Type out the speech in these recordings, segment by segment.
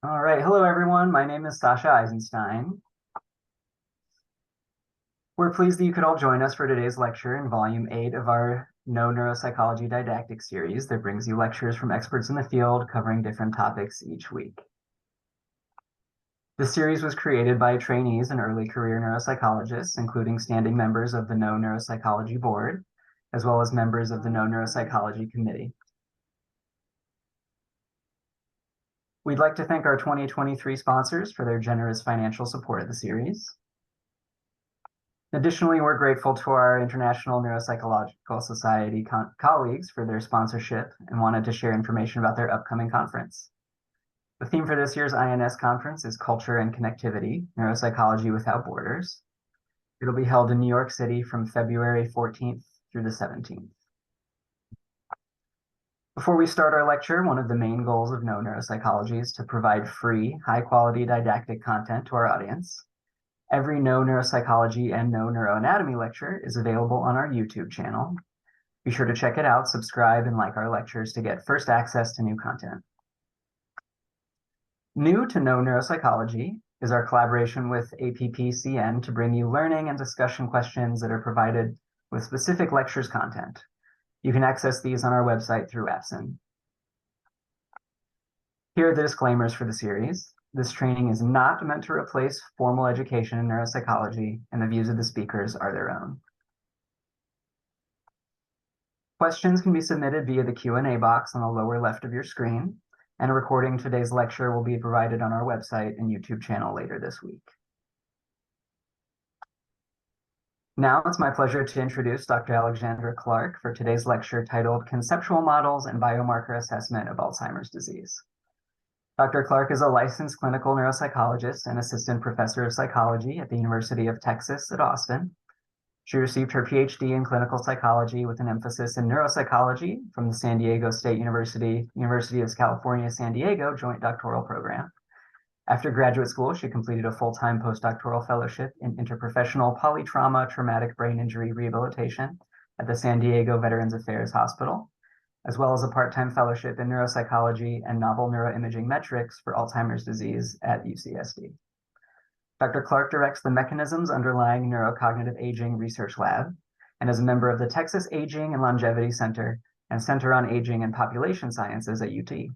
All right, hello everyone. My name is Sasha Eisenstein. We're pleased that you could all join us for today's lecture in Volume 8 of our KnowNeuropsychology didactic series that brings you lectures from experts in the field covering different topics each week. This series was created by trainees and early career neuropsychologists, including standing members of the KnowNeuropsychology Board, as well as members of the KnowNeuropsychology Committee. We'd like to thank our 2023 sponsors for their generous financial support of the series. Additionally, we're grateful to our International Neuropsychological Society colleagues for their sponsorship and wanted to share information about their upcoming conference. The theme for this year's INS conference is Culture and Connectivity, Neuropsychology Without Borders. It'll be held in New York City from February 14th through the 17th. Before we start our lecture, one of the main goals of KnowNeuropsychology is to provide free, high-quality didactic content to our audience. Every KnowNeuropsychology and KnowNeuroanatomy lecture is available on our YouTube channel. Be sure to check it out, subscribe, and like our lectures to get first access to new content. New to KnowNeuropsychology is our collaboration with APPCN to bring you learning and discussion questions that are provided with specific lectures content. You can access these on our website through AppSyn. Here are the disclaimers for the series. This training is not meant to replace formal education in neuropsychology, and the views of the speakers are their own. Questions can be submitted via the Q&A box on the lower left of your screen, and a recording of today's lecture will be provided on our website and YouTube channel later this week. Now it's my pleasure to introduce Dr. Alexandra Clark for today's lecture titled Conceptual Models and Biomarker Assessment of Alzheimer's Disease. Dr. Clark is a licensed clinical neuropsychologist and assistant professor of psychology at the University of Texas at Austin. She received her PhD in clinical psychology with an emphasis in neuropsychology from the San Diego State University, University of California, San Diego joint doctoral program. After graduate school, she completed a full-time postdoctoral fellowship in interprofessional polytrauma traumatic brain injury rehabilitation at the San Diego Veterans Affairs Hospital, as well as a part-time fellowship in neuropsychology and novel neuroimaging metrics for Alzheimer's disease at UCSD. Dr. Clark directs the Mechanisms Underlying Neurocognitive Aging Research Lab and is a member of the Texas Aging and Longevity Center and Center on Aging and Population Sciences at UT.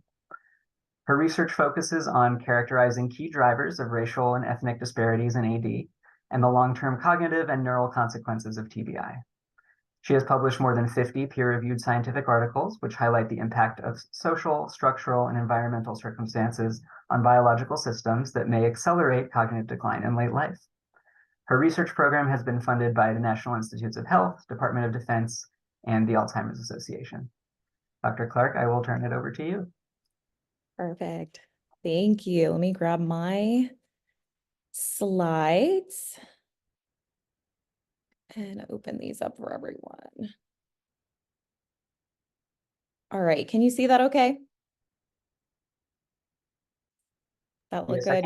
Her research focuses on characterizing key drivers of racial and ethnic disparities in AD and the long-term cognitive and neural consequences of TBI. She has published more than 50 peer-reviewed scientific articles, which highlight the impact of social, structural, and environmental circumstances on biological systems that may accelerate cognitive decline in late life. Her research program has been funded by the National Institutes of Health, Department of Defense, and the Alzheimer's Association. Dr. Clark, I will turn it over to you. Perfect. Thank you. Let me grab my slides and open these up for everyone. All right. Can you see that okay? That look good?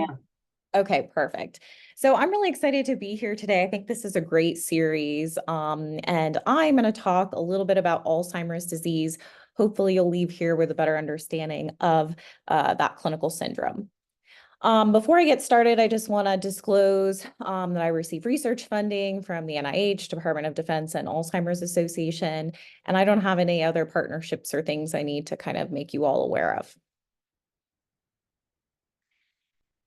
Okay, perfect. So I'm really excited to be here today. I think this is a great series. And I'm going to talk a little bit about Alzheimer's disease. Hopefully you'll leave here with a better understanding of that clinical syndrome. Before I get started, I just want to disclose that I receive research funding from the NIH, Department of Defense, and Alzheimer's Association, and I don't have any other partnerships or things I need to kind of make you all aware of.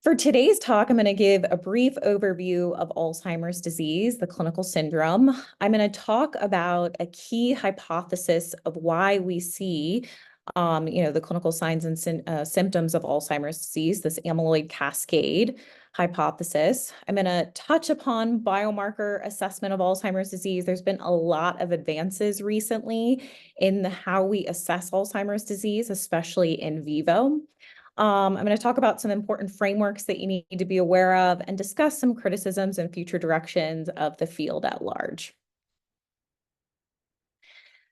For today's talk, I'm going to give a brief overview of Alzheimer's disease, the clinical syndrome. I'm going to talk about a key hypothesis of why we see the clinical signs and symptoms of Alzheimer's disease, this amyloid cascade hypothesis. I'm going to touch upon biomarker assessment of Alzheimer's disease. There's been a lot of advances recently in how we assess Alzheimer's disease, especially in vivo. I'm going to talk about some important frameworks that you need to be aware of and discuss some criticisms and future directions of the field at large.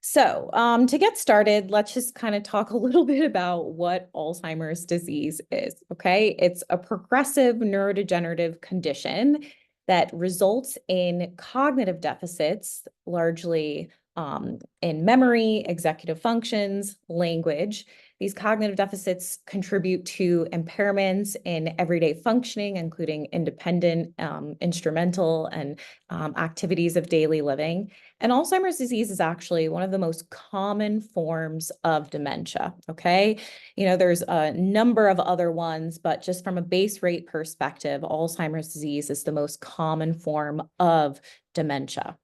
So to get started, let's just kind of talk a little bit about what Alzheimer's disease is, okay? It's a progressive neurodegenerative condition that results in cognitive deficits, largely in memory, executive functions, language. These cognitive deficits contribute to impairments in everyday functioning, including independent, instrumental, and activities of daily living. And Alzheimer's disease is actually one of the most common forms of dementia, okay? There's a number of other ones, but just from a base rate perspective, Alzheimer's disease is the most common form of dementia.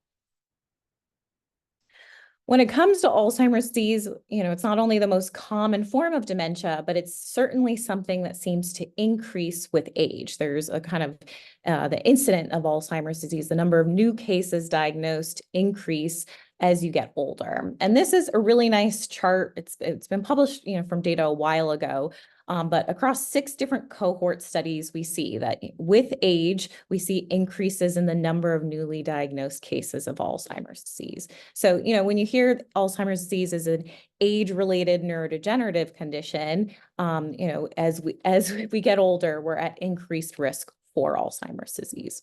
When it comes to Alzheimer's disease, it's not only the most common form of dementia, but it's certainly something that seems to increase with age. There's a kind of the incident of Alzheimer's disease, the number of new cases diagnosed increase as you get older. And this is a really nice chart. It's been published, from data a while ago. But across 6 different cohort studies, we see that with age, we see increases in the number of newly diagnosed cases of Alzheimer's disease. So, when you hear Alzheimer's disease is an age-related neurodegenerative condition, as we get older, we're at increased risk for Alzheimer's disease.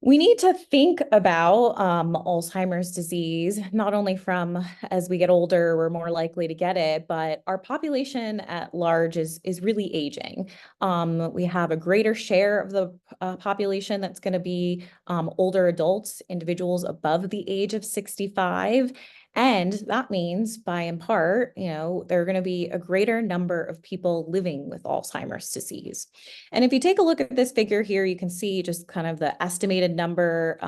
We need to think about Alzheimer's disease, not only from as we get older, we're more likely to get it, but our population at large is really aging. We have a greater share of the population that's going to be older adults, individuals above the age of 65. And that means, by and part, there are going to be a greater number of people living with Alzheimer's disease. And if you take a look at this figure here, you can see just kind of the estimated number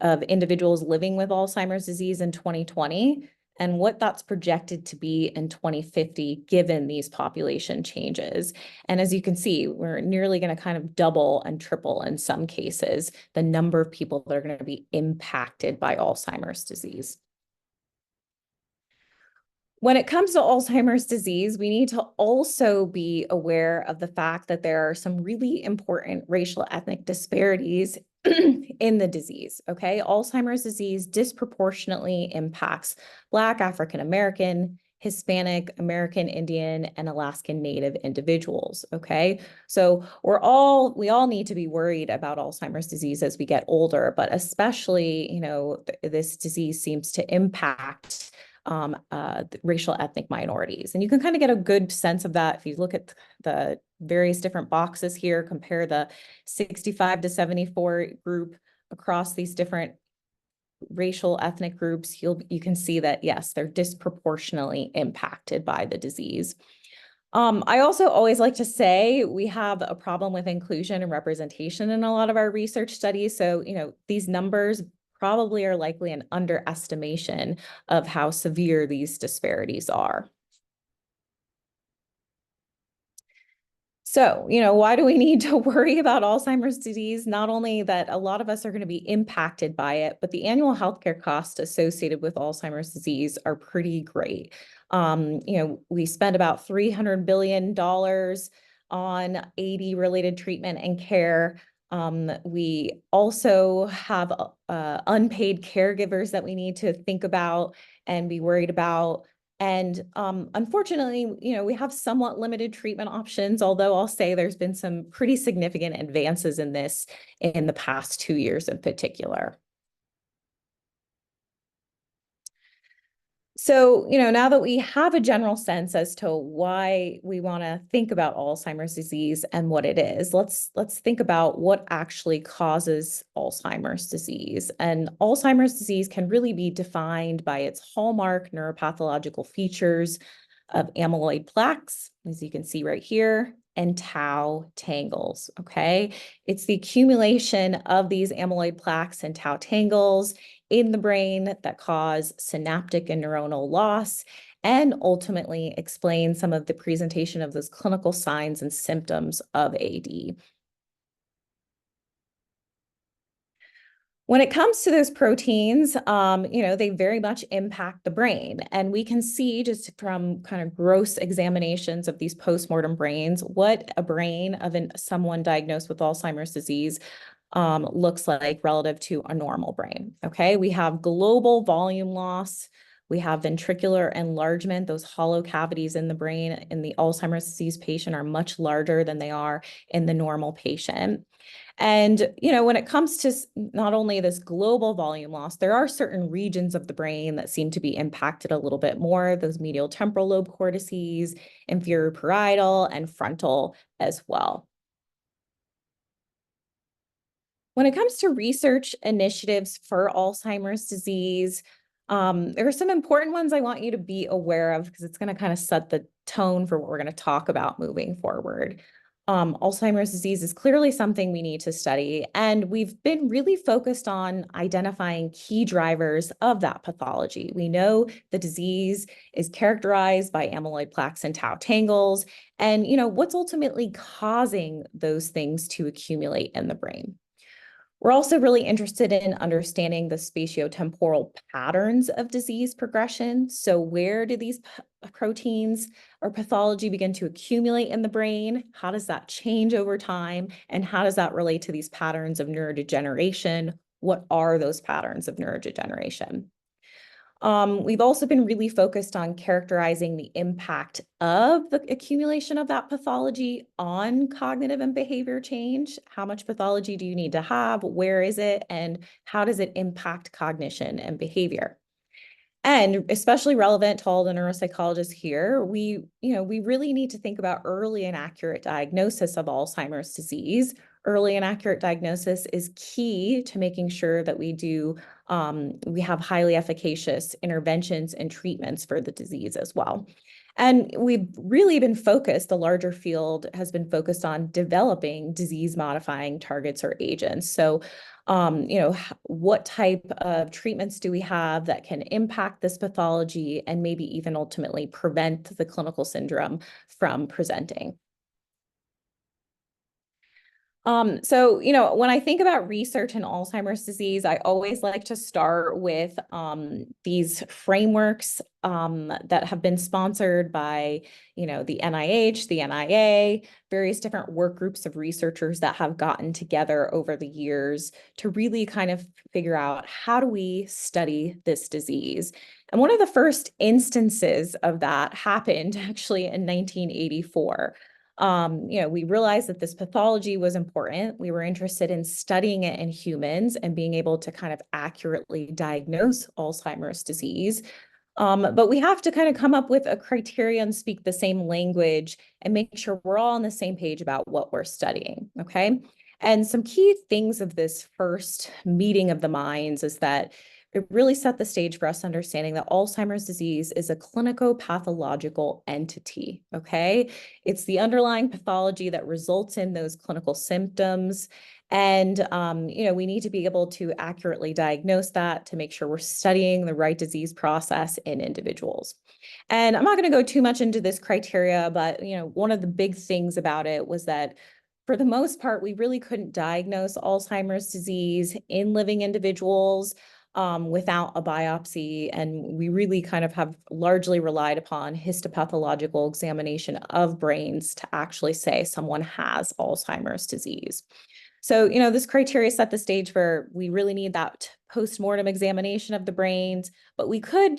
of individuals living with Alzheimer's disease in 2020 and what that's projected to be in 2050, given these population changes. And as you can see, we're nearly going to kind of double and triple in some cases the number of people that are going to be impacted by Alzheimer's disease. When it comes to Alzheimer's disease, we need to also be aware of the fact that there are some really important racial ethnic disparities in the disease, okay? Alzheimer's disease disproportionately impacts Black, African American, Hispanic, American Indian, and Alaskan Native individuals, okay? So we all need to be worried about Alzheimer's disease as we get older, but especially, this disease seems to impact racial ethnic minorities. And you can kind of get a good sense of that if you look at the various different boxes here, compare the 65 to 74 group across these different racial ethnic groups, you can see that, yes, they're disproportionately impacted by the disease. I also always like to say we have a problem with inclusion and representation in a lot of our research studies. So, these numbers probably are likely an underestimation of how severe these disparities are. So, why do we need to worry about Alzheimer's disease? Not only that a lot of us are going to be impacted by it, but the annual healthcare costs associated with Alzheimer's disease are pretty great. We spend about $300 billion on AD-related treatment and care. We also have unpaid caregivers that we need to think about and be worried about. And unfortunately, we have somewhat limited treatment options, although I'll say there's been some pretty significant advances in this in the past 2 years in particular. So, now that we have a general sense as to why we want to think about Alzheimer's disease and what it is, let's think about what actually causes Alzheimer's disease. And Alzheimer's disease can really be defined by its hallmark neuropathological features of amyloid plaques, as you can see right here, and tau tangles, okay? It's the accumulation of these amyloid plaques and tau tangles in the brain that cause synaptic and neuronal loss and ultimately explain some of the presentation of those clinical signs and symptoms of AD. When it comes to those proteins, they very much impact the brain. And we can see just from kind of gross examinations of these postmortem brains, what a brain of someone diagnosed with Alzheimer's disease looks like relative to a normal brain, okay? We have global volume loss. We have ventricular enlargement. Those hollow cavities in the brain in the Alzheimer's disease patient are much larger than they are in the normal patient. And, when it comes to not only this global volume loss, there are certain regions of the brain that seem to be impacted a little bit more, those medial temporal lobe cortices, inferior parietal, and frontal as well. When it comes to research initiatives for Alzheimer's disease, there are some important ones I want you to be aware of because it's going to kind of set the tone for what we're going to talk about moving forward. Alzheimer's disease is clearly something we need to study, and we've been really focused on identifying key drivers of that pathology. We know the disease is characterized by amyloid plaques and tau tangles, and what's ultimately causing those things to accumulate in the brain. We're also really interested in understanding the spatiotemporal patterns of disease progression. So where do these proteins or pathology begin to accumulate in the brain? How does that change over time? And how does that relate to these patterns of neurodegeneration? What are those patterns of neurodegeneration? We've also been really focused on characterizing the impact of the accumulation of that pathology on cognitive and behavior change. How much pathology do you need to have? Where is it? And how does it impact cognition and behavior? And especially relevant to all the neuropsychologists here, we really need to think about early and accurate diagnosis of Alzheimer's disease. Early and accurate diagnosis is key to making sure that we have highly efficacious interventions and treatments for the disease as well. And we've really been focused, the larger field has been focused on developing disease-modifying targets or agents. So, what type of treatments do we have that can impact this pathology and maybe even ultimately prevent the clinical syndrome from presenting? So, when I think about research in Alzheimer's disease, I always like to start with these frameworks that have been sponsored by, the NIH, the NIA, various different work groups of researchers that have gotten together over the years to really kind of figure out how do we study this disease. And one of the first instances of that happened actually in 1984. We realized that this pathology was important. We were interested in studying it in humans and being able to kind of accurately diagnose Alzheimer's disease. But we have to kind of come up with a criteria and speak the same language and make sure we're all on the same page about what we're studying, okay? And some key things of this first meeting of the minds is that it really set the stage for us understanding that Alzheimer's disease is a clinico-pathological entity, okay? It's the underlying pathology that results in those clinical symptoms. And, we need to be able to accurately diagnose that to make sure we're studying the right disease process in individuals. And I'm not going to go too much into this criteria, but, one of the big things about it was that for the most part, we really couldn't diagnose Alzheimer's disease in living individuals without a biopsy. And we really kind of have largely relied upon histopathological examination of brains to actually say someone has Alzheimer's disease. So, this criteria set the stage for we really need that post-mortem examination of the brains, but we could,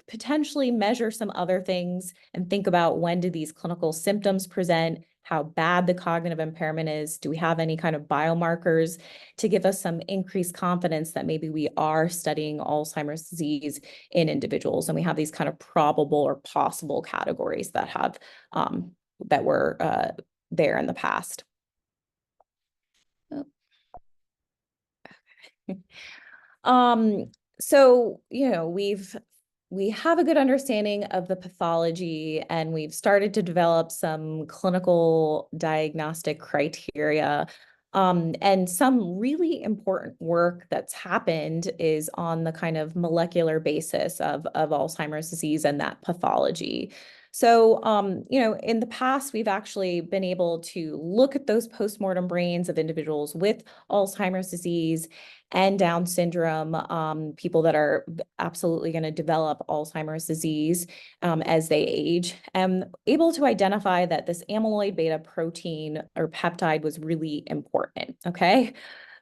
potentially measure some other things and think about when do these clinical symptoms present, how bad the cognitive impairment is. Do we have any kind of biomarkers to give us some increased confidence that maybe we are studying Alzheimer's disease in individuals? And we have these kind of probable or possible categories that have that were there in the past. So, we have a good understanding of the pathology, and we've started to develop some clinical diagnostic criteria. And some really important work that's happened is on the kind of molecular basis of Alzheimer's disease and that pathology. So, in the past, we've actually been able to look at those postmortem brains of individuals with Alzheimer's disease and Down syndrome, people that are absolutely going to develop Alzheimer's disease as they age, and able to identify that this amyloid-beta protein or peptide was really important, okay?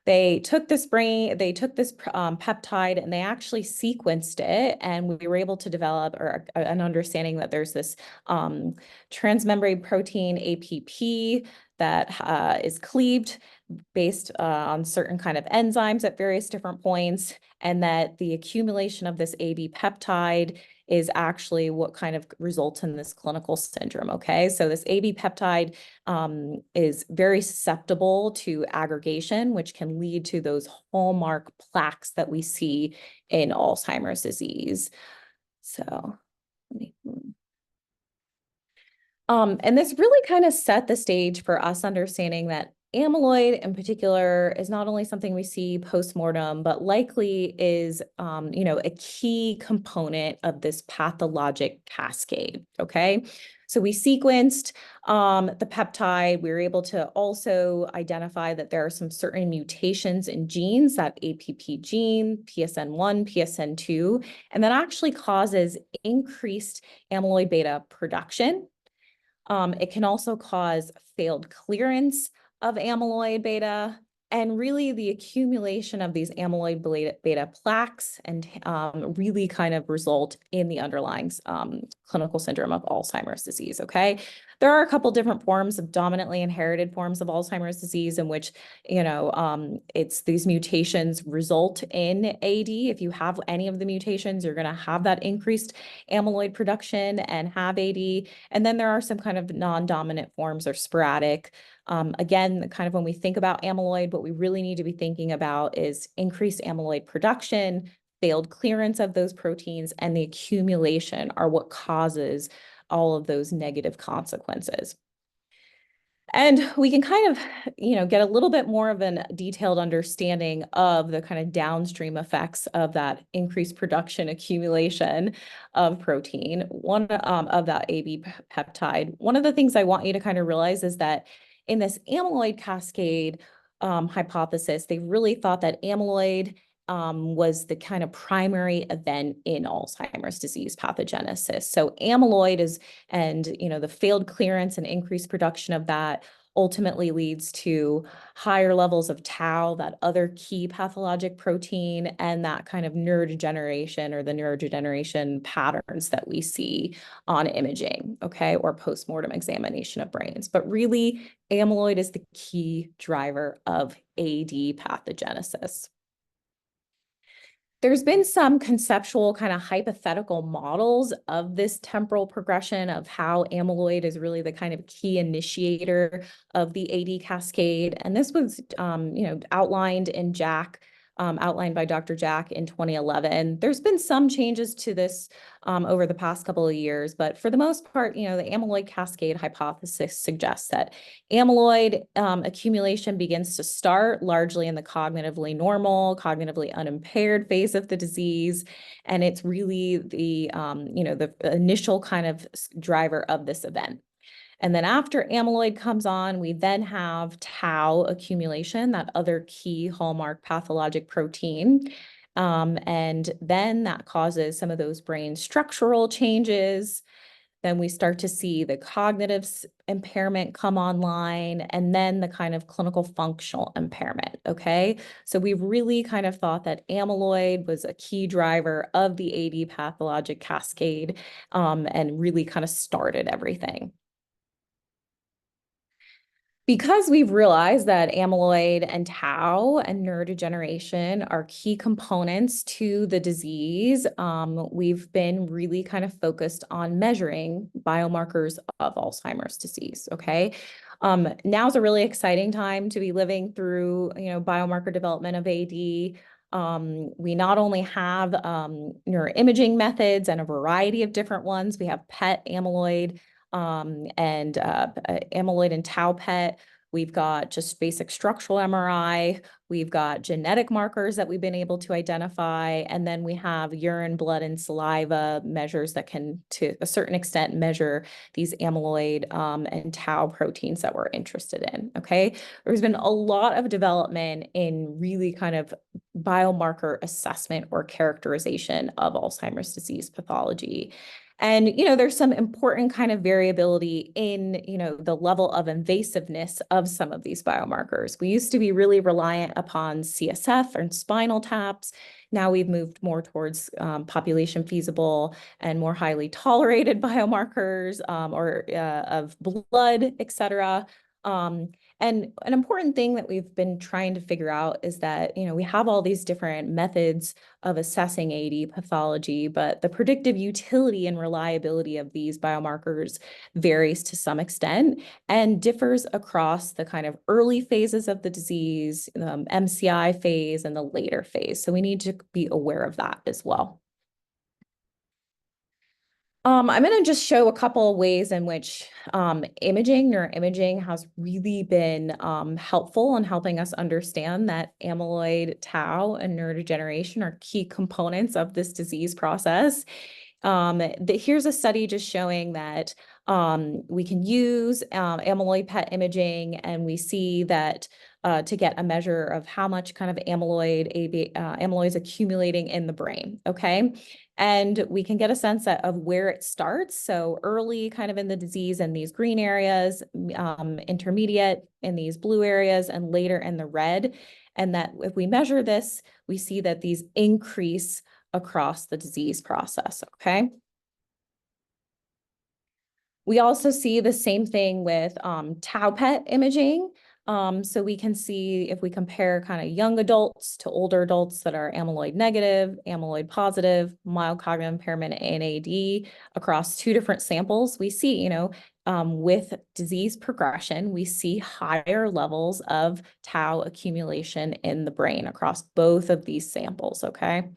They took this peptide and they actually sequenced it, and we were able to develop an understanding that there's this transmembrane protein, APP, that is cleaved based on certain kind of enzymes at various different points, and that the accumulation of this AB peptide is actually what kind of results in this clinical syndrome, okay? So this AB peptide is very susceptible to aggregation, which can lead to those hallmark plaques that we see in Alzheimer's disease. So, let me and this really kind of set the stage for us understanding that amyloid in particular is not only something we see post-mortem, but likely is, a key component of this pathologic cascade, okay? So we sequenced the peptide. We were able to also identify that there are some certain mutations in genes, that APP gene, PSN1, PSN2, and that actually causes increased amyloid beta production. It can also cause failed clearance of amyloid beta, and really the accumulation of these amyloid beta plaques, and really kind of result in the underlying clinical syndrome of Alzheimer's disease, okay? There are a couple different forms of dominantly inherited forms of Alzheimer's disease in which, it's these mutations result in AD. If you have any of the mutations, you're gonna have that increased amyloid production and have AD. And then there are some kind of non-dominant forms or sporadic. Again, kind of when we think about amyloid, what we really need to be thinking about is increased amyloid production, failed clearance of those proteins, and the accumulation are what causes all of those negative consequences. And we can kind of, get a little bit more of a detailed understanding of the kind of downstream effects of that increased production accumulation of protein, one of that AB peptide. One of the things I want you to kind of realize is that in this amyloid cascade hypothesis, they really thought that amyloid was the kind of primary event in Alzheimer's disease pathogenesis. So amyloid is, and the failed clearance and increased production of that ultimately leads to higher levels of tau, that other key pathologic protein, and that kind of neurodegeneration or the neurodegeneration patterns that we see on imaging, okay, or postmortem examination of brains. But really, amyloid is the key driver of AD pathogenesis. There's been some conceptual kind of hypothetical models of this temporal progression of how amyloid is really the kind of key initiator of the AD cascade. And this was, outlined in outlined by Dr. Jack in 2011. There's been some changes to this over the past couple of years, but for the most part, the amyloid cascade hypothesis suggests that amyloid accumulation begins to start largely in the cognitively normal, cognitively unimpaired phase of the disease, and it's really the the initial kind of driver of this event. And then after amyloid comes on, we then have tau accumulation, that other key hallmark pathologic protein. And then that causes some of those brain structural changes. Then we start to see the cognitive impairment come online, and then the kind of clinical functional impairment, okay? So we've really kind of thought that amyloid was a key driver of the AD pathologic cascade, and really kind of started everything. Because we've realized that amyloid and tau and neurodegeneration are key components to the disease, we've been really kind of focused on measuring biomarkers of Alzheimer's disease, okay? Now's a really exciting time to be living through, biomarker development of AD. We not only have neuroimaging methods and a variety of different ones. We have PET amyloid, and amyloid and tau PET. We've got just basic structural MRI. We've got genetic markers that we've been able to identify. And then we have urine, blood, and saliva measures that can, to a certain extent, measure these amyloid and tau proteins that we're interested in, okay? There's been a lot of development in really kind of biomarker assessment or characterization of Alzheimer's disease pathology. And, there's some important kind of variability in, the level of invasiveness of some of these biomarkers. We used to be really reliant upon CSF and spinal taps. Now we've moved more towards population feasible and more highly tolerated biomarkers or of blood, et cetera. And an important thing that we've been trying to figure out is that, we have all these different methods of assessing AD pathology, but the predictive utility and reliability of these biomarkers varies to some extent and differs across the kind of early phases of the disease, MCI phase, and the later phase. So we need to be aware of that as well. I'm going to just show a couple of ways in which neuroimaging has really been helpful in helping us understand that amyloid, tau, and neurodegeneration are key components of this disease process. Here's a study just showing that we can use amyloid PET imaging, and we see that to get a measure of how much kind of amyloid is accumulating in the brain, okay? And we can get a sense of where it starts. So early kind of in the disease in these green areas, intermediate in these blue areas, and later in the red. And that if we measure this, we see that these increase across the disease process, okay? We also see the same thing with tau PET imaging. So we can see if we compare kind of young adults to older adults that are amyloid negative, amyloid positive, mild cognitive impairment, and AD across two different samples, we see, with disease progression, we see higher levels of tau accumulation in the brain across both of these samples, okay?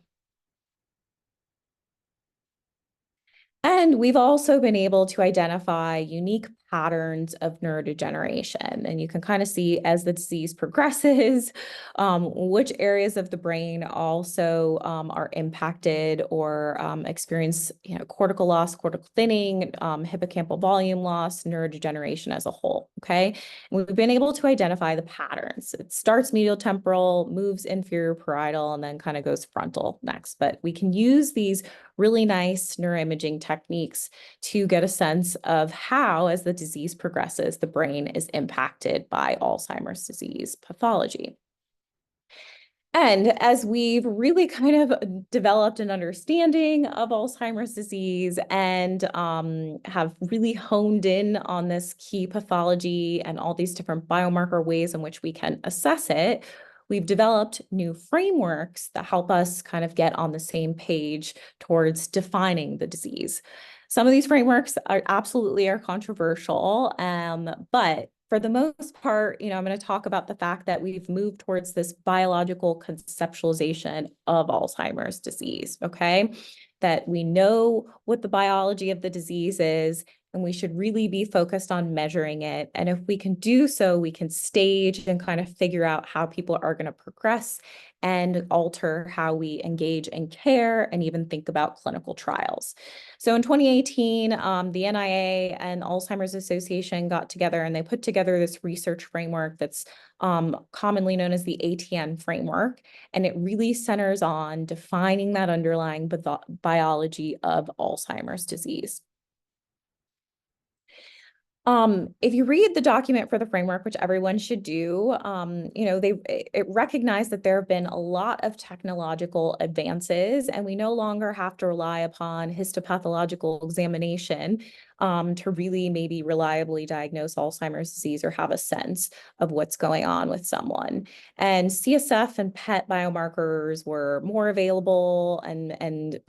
And we've also been able to identify unique patterns of neurodegeneration. And you can kind of see as the disease progresses, which areas of the brain also are impacted or experience cortical loss, cortical thinning, hippocampal volume loss, neurodegeneration as a whole, okay? And we've been able to identify the patterns. It starts medial temporal, moves inferior parietal, and then kind of goes frontal next. But we can use these really nice neuroimaging techniques to get a sense of how, as the disease progresses, the brain is impacted by Alzheimer's disease pathology. And as we've really kind of developed an understanding of Alzheimer's disease and have really honed in on this key pathology and all these different biomarker ways in which we can assess it, we've developed new frameworks that help us kind of get on the same page towards defining the disease. Some of these frameworks are controversial, but for the most part, I'm going to talk about the fact that we've moved towards this biological conceptualization of Alzheimer's disease, okay? That we know what the biology of the disease is, and we should really be focused on measuring it. And if we can do so, we can stage and kind of figure out how people are going to progress and alter how we engage in care and even think about clinical trials. So in 2018, the NIA and Alzheimer's Association got together and they put together this research framework that's commonly known as the ATN framework. And it really centers on defining that underlying biology of Alzheimer's disease. If you read the document for the framework, which everyone should do, it recognized that there have been a lot of technological advances, and we no longer have to rely upon histopathological examination to really maybe reliably diagnose Alzheimer's disease or have a sense of what's going on with someone. And CSF and PET biomarkers were more available and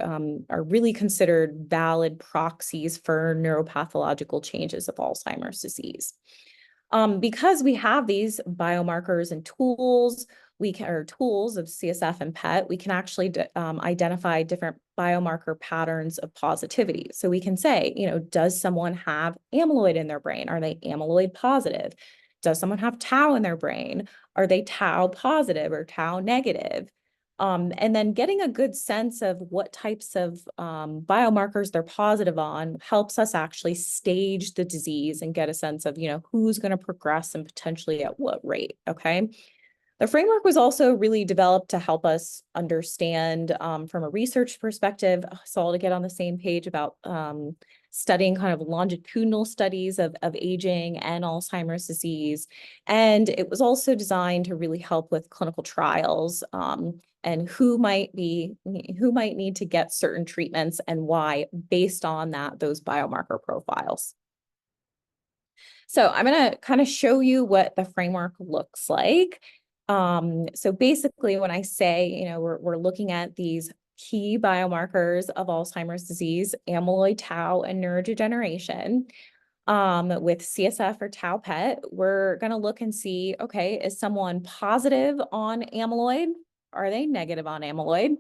are really considered valid proxies for neuropathological changes of Alzheimer's disease. Because we have these biomarkers and tools, tools of CSF and PET, we can actually identify different biomarker patterns of positivity. So we can say, does someone have amyloid in their brain? Are they amyloid positive? Does someone have tau in their brain? Are they tau positive or tau negative? And then getting a good sense of what types of biomarkers they're positive on helps us actually stage the disease and get a sense of, who's going to progress and potentially at what rate, okay? The framework was also really developed to help us understand from a research perspective, so all to get on the same page about studying kind of longitudinal studies of aging and Alzheimer's disease. And it was also designed to really help with clinical trials and who might need to get certain treatments and why based on those biomarker profiles. So I'm going to kind of show you what the framework looks like. So basically, when I say, we're looking at these key biomarkers of Alzheimer's disease, amyloid, tau, and neurodegeneration, with CSF or tau PET, we're going to look and see, okay, is someone positive on amyloid? Are they negative on amyloid?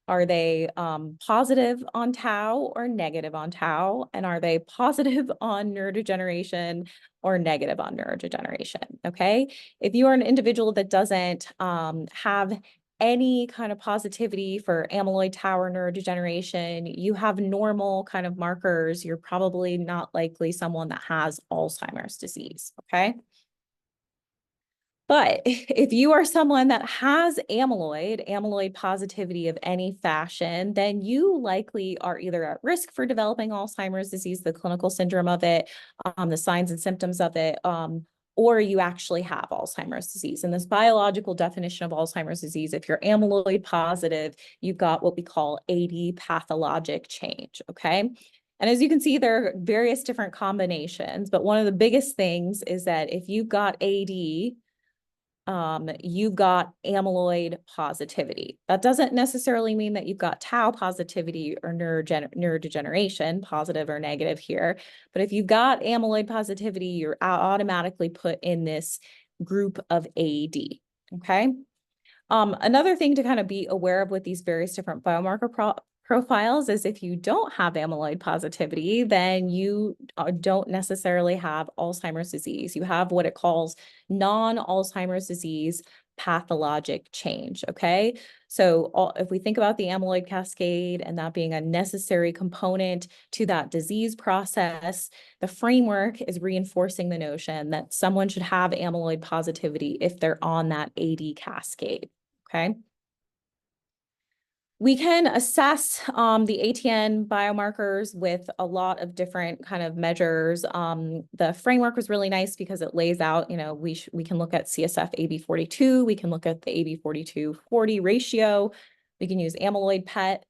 Are they positive on tau or negative on tau? And are they positive on neurodegeneration or negative on neurodegeneration? Okay. If you are an individual that doesn't have any kind of positivity for amyloid, tau, or neurodegeneration, you have normal kind of markers, you're probably not likely someone that has Alzheimer's disease. Okay. But if you are someone that has amyloid positivity of any fashion, then you likely are either at risk for developing Alzheimer's disease, the clinical syndrome of it, the signs and symptoms of it, or you actually have Alzheimer's disease. And this biological definition of Alzheimer's disease, if you're amyloid positive, you've got what we call AD pathologic change, okay? And as you can see, there are various different combinations, but one of the biggest things is that if you've got AD, you've got amyloid positivity. That doesn't necessarily mean that you've got tau positivity or neurodegeneration, positive or negative here. But if you've got amyloid positivity, you're automatically put in this group of AD. Okay. Another thing to kind of be aware of with these various different biomarker profiles is if you don't have amyloid positivity, then you don't necessarily have Alzheimer's disease. You have what it calls non-Alzheimer's disease pathologic change, okay? So if we think about the amyloid cascade and that being a necessary component to that disease process, the framework is reinforcing the notion that someone should have amyloid positivity if they're on that AD cascade, okay? We can assess the ATN biomarkers with a lot of different kind of measures. The framework was really nice because it lays out, we can look at CSF AB42, we can look at the AB42-40 ratio, we can use amyloid PET.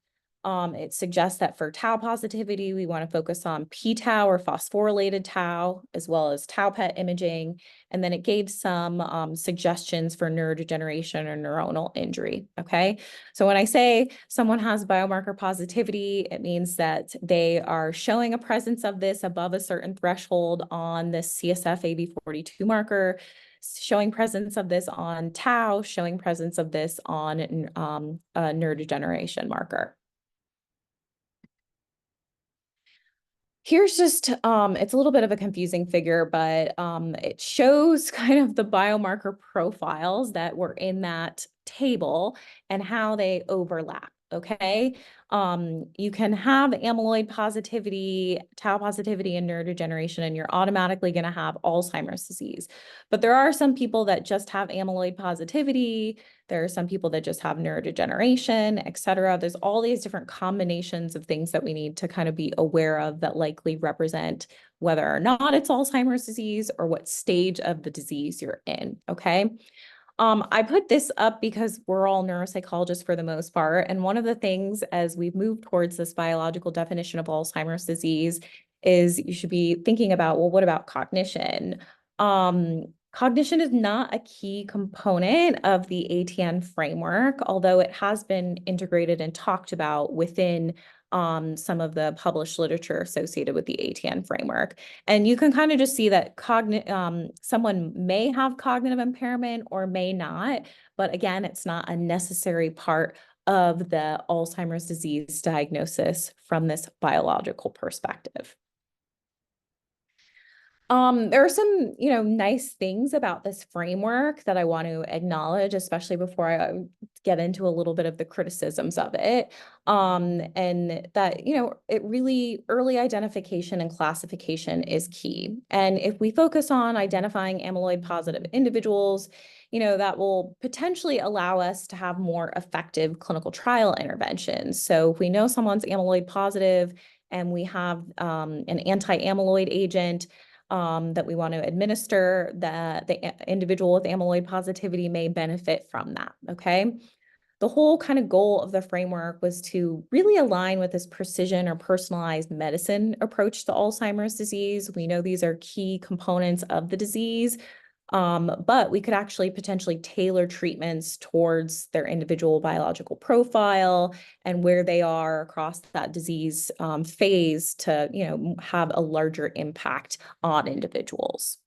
It suggests that for tau positivity, we want to focus on p-tau or phosphorylated tau, as well as tau PET imaging. And then it gave some suggestions for neurodegeneration or neuronal injury, okay? So when I say someone has biomarker positivity, it means that they are showing a presence of this above a certain threshold on the CSF AB42 marker, showing presence of this on tau, showing presence of this on a neurodegeneration marker. Here's just, it's a little bit of a confusing figure, but it shows kind of the biomarker profiles that were in that table and how they overlap, okay? You can have amyloid positivity, tau positivity, and neurodegeneration, and you're automatically going to have Alzheimer's disease. But there are some people that just have amyloid positivity. There are some people that just have neurodegeneration, et cetera. There's all these different combinations of things that we need to kind of be aware of that likely represent whether or not it's Alzheimer's disease or what stage of the disease you're in, okay? I put this up because we're all neuropsychologists for the most part. And one of the things as we've moved towards this biological definition of Alzheimer's disease is you should be thinking about, well, what about cognition? Cognition is not a key component of the ATN framework, although it has been integrated and talked about within some of the published literature associated with the ATN framework. And you can kind of just see that someone may have cognitive impairment or may not, but again, it's not a necessary part of the Alzheimer's disease diagnosis from this biological perspective. There are some, nice things about this framework that I want to acknowledge, especially before I get into a little bit of the criticisms of it. And that, it really, early identification and classification is key. And if we focus on identifying amyloid positive individuals, that will potentially allow us to have more effective clinical trial interventions. So if we know someone's amyloid positive and we have an anti-amyloid agent, that we want to administer, that the individual with amyloid positivity may benefit from that, okay? the whole kind of goal of the framework was to really align with this precision or personalized medicine approach to Alzheimer's disease. We know these are key components of the disease, but we could actually potentially tailor treatments towards their individual biological profile and where they are across that disease phase to, have a larger impact on individuals.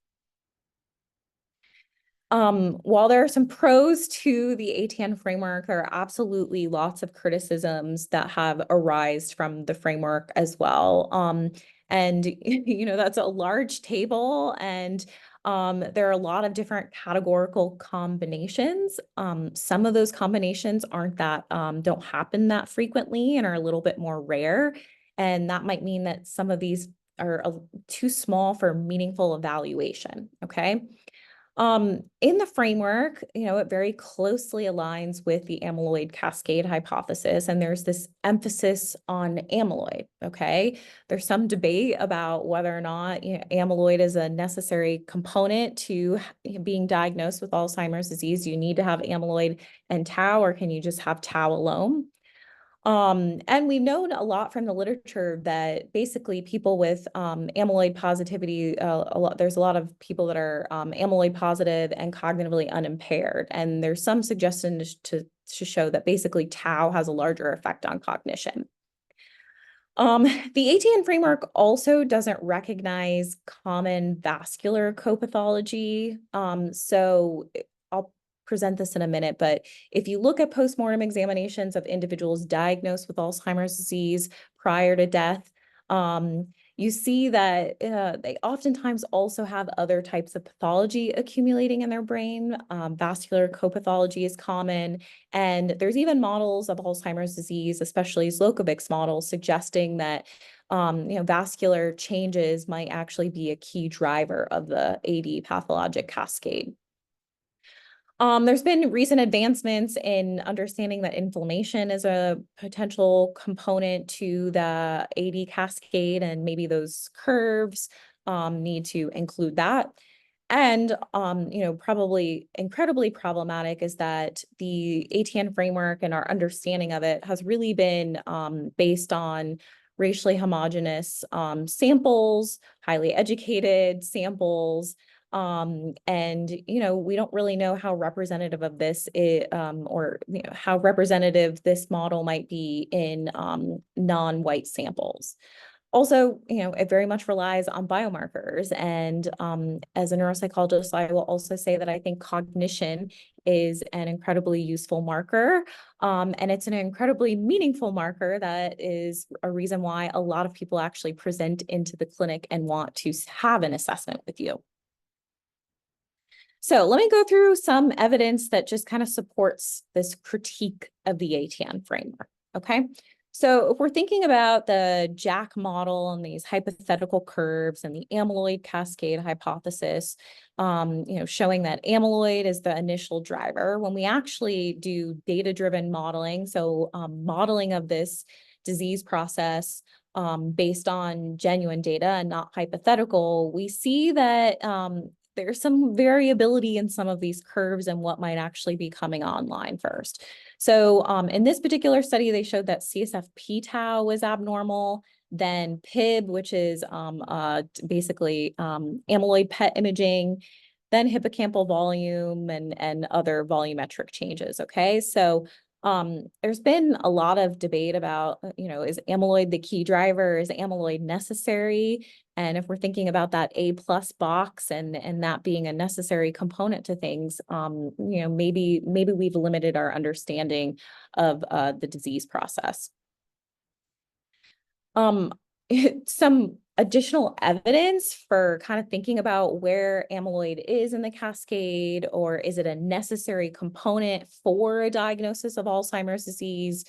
While there are some pros to the ATN framework, there are absolutely lots of criticisms that have arisen from the framework as well. And that's a large table, and there are a lot of different categorical combinations. Some of those combinations don't happen that frequently and are a little bit more rare. And that might mean that some of these are too small for meaningful evaluation. Okay. In the framework, it very closely aligns with the amyloid cascade hypothesis, and there's this emphasis on amyloid, okay? There's some debate about whether or not amyloid is a necessary component to being diagnosed with Alzheimer's disease. You need to have amyloid and tau, or can you just have tau alone? And we've known a lot from the literature that basically people with amyloid positivity, there's a lot of people that are amyloid positive and cognitively unimpaired. And there's some suggestion to show that basically tau has a larger effect on cognition. The ATN framework also doesn't recognize common vascular co-pathology. So I'll present this in a minute, but if you look at postmortem examinations of individuals diagnosed with Alzheimer's disease prior to death, you see that they oftentimes also have other types of pathology accumulating in their brain. Vascular co-pathology is common, and there's even models of Alzheimer's disease, especially Zlokovic's models, suggesting that vascular changes might actually be a key driver of the AD pathologic cascade. There's been recent advancements in understanding that inflammation is a potential component to the AD cascade, and maybe those curves need to include that. And, probably incredibly problematic is that the ATN framework and our understanding of it has really been based on racially homogeneous samples, highly educated samples, and we don't really know how representative of this is, or how representative this model might be in non-white samples. Also, it very much relies on biomarkers. And as a neuropsychologist, I will also say that I think cognition is an incredibly useful marker. And it's an incredibly meaningful marker that is a reason why a lot of people actually present into the clinic and want to have an assessment with you. So let me go through some evidence that just kind of supports this critique of the ATN framework, okay? So if we're thinking about the Jack model and these hypothetical curves and the amyloid cascade hypothesis, showing that amyloid is the initial driver, when we actually do data-driven modeling, so modeling of this disease process based on genuine data and not hypothetical, we see that there's some variability in some of these curves and what might actually be coming online first. So in this particular study, they showed that CSF p-tau was abnormal, then PIB, which is basically amyloid PET imaging, then hippocampal volume and other volumetric changes, okay? So there's been a lot of debate about, is amyloid the key driver? Is amyloid necessary? And if we're thinking about that A+ box and that being a necessary component to things, maybe we've limited our understanding of the disease process. Some additional evidence for kind of thinking about where amyloid is in the cascade, or is it a necessary component for a diagnosis of Alzheimer's disease?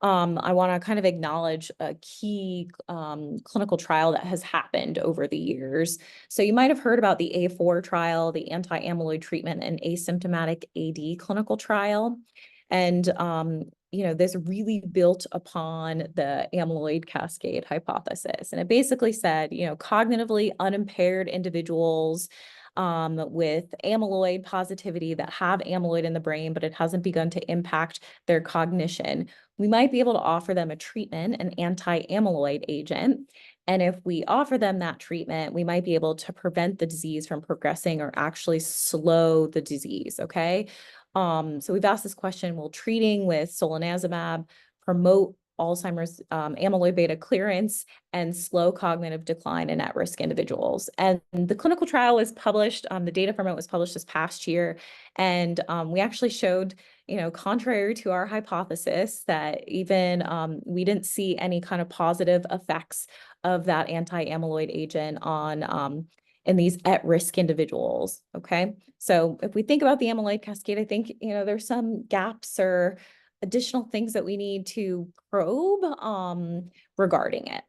I want to kind of acknowledge a key clinical trial that has happened over the years. So you might have heard about the A4 trial, the anti-amyloid treatment and asymptomatic AD clinical trial. And this really built upon the amyloid cascade hypothesis. And it basically said, cognitively unimpaired individuals with amyloid positivity that have amyloid in the brain, but it hasn't begun to impact their cognition. We might be able to offer them a treatment, an anti-amyloid agent. And if we offer them that treatment, we might be able to prevent the disease from progressing or actually slow the disease, okay? So we've asked this question, will treating with solanezumab promote Alzheimer's amyloid beta clearance and slow cognitive decline in at-risk individuals? And the clinical trial was published, the data from it was published this past year. And we actually showed, contrary to our hypothesis, that even we didn't see any kind of positive effects of that anti-amyloid agent on in these at-risk individuals, okay? So if we think about the amyloid cascade, I think, there's some gaps or additional things that we need to probe regarding it.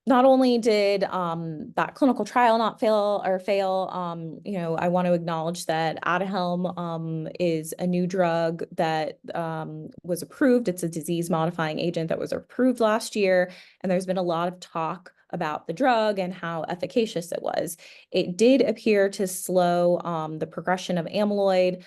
Not only did that clinical trial not fail, I want to acknowledge that Aduhelm is a new drug that was approved. It's a disease-modifying agent that was approved last year, and there's been a lot of talk about the drug and how efficacious it was. It did appear to slow the progression of amyloid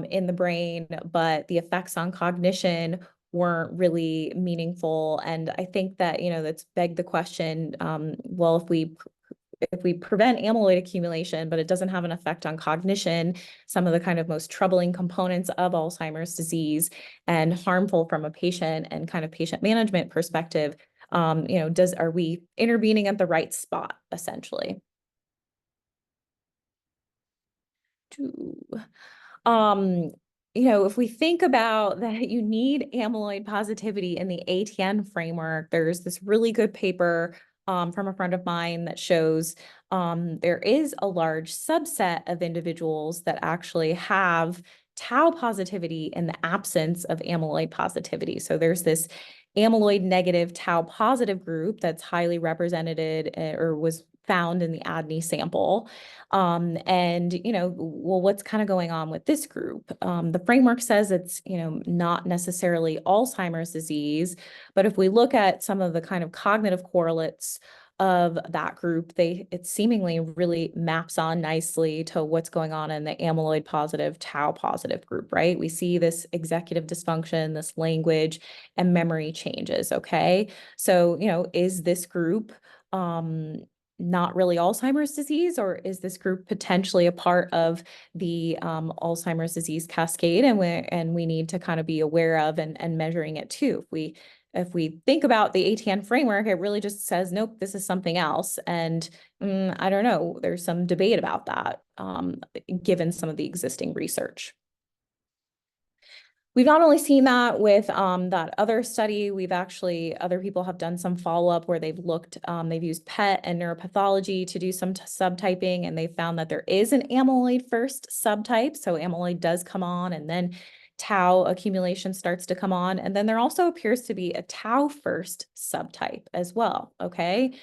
in the brain, but the effects on cognition weren't really meaningful. And I think that, that's begged the question, well, if we prevent amyloid accumulation, but it doesn't have an effect on cognition, some of the kind of most troubling components of Alzheimer's disease and harmful from a patient and kind of patient management perspective, are we intervening at the right spot, essentially? If we think about that, you need amyloid positivity in the ATN framework. There's this really good paper from a friend of mine that shows there is a large subset of individuals that actually have tau positivity in the absence of amyloid positivity. So there's this amyloid negative tau positive group that's highly represented or was found in the ADNI sample. Well, what's kind of going on with this group? The framework says it's, not necessarily Alzheimer's disease, but if we look at some of the kind of cognitive correlates of that group, it seemingly really maps on nicely to what's going on in the amyloid positive, tau positive group, right? We see this executive dysfunction, this language and memory changes, okay? So, is this group not really Alzheimer's disease, or is this group potentially a part of the Alzheimer's disease cascade, and we need to kind of be aware of and measuring it too? If we think about the ATN framework, it really just says, nope, this is something else. And I don't know, there's some debate about that, given some of the existing research. We've not only seen that with that other study, other people have done some follow-up where they've used PET and neuropathology to do some subtyping, and they found that there is an amyloid first subtype. So amyloid does come on, and then tau accumulation starts to come on. And then there also appears to be a tau first subtype as well, okay?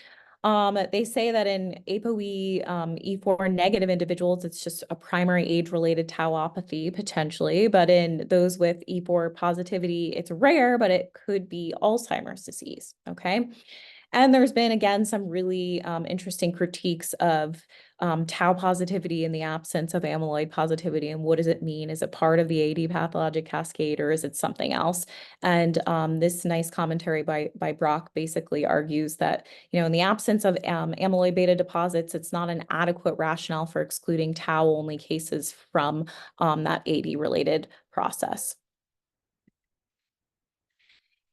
They say that in ApoE E4 negative individuals, it's just a primary age-related tauopathy potentially, but in those with E4 positivity, it's rare, but it could be Alzheimer's disease, okay? And there's been, again, some really interesting critiques of tau positivity in the absence of amyloid positivity. And what does it mean? Is it part of the AD pathologic cascade, or is it something else? And this nice commentary by Brock basically argues that, in the absence of amyloid beta deposits, it's not an adequate rationale for excluding tau-only cases from that AD-related process.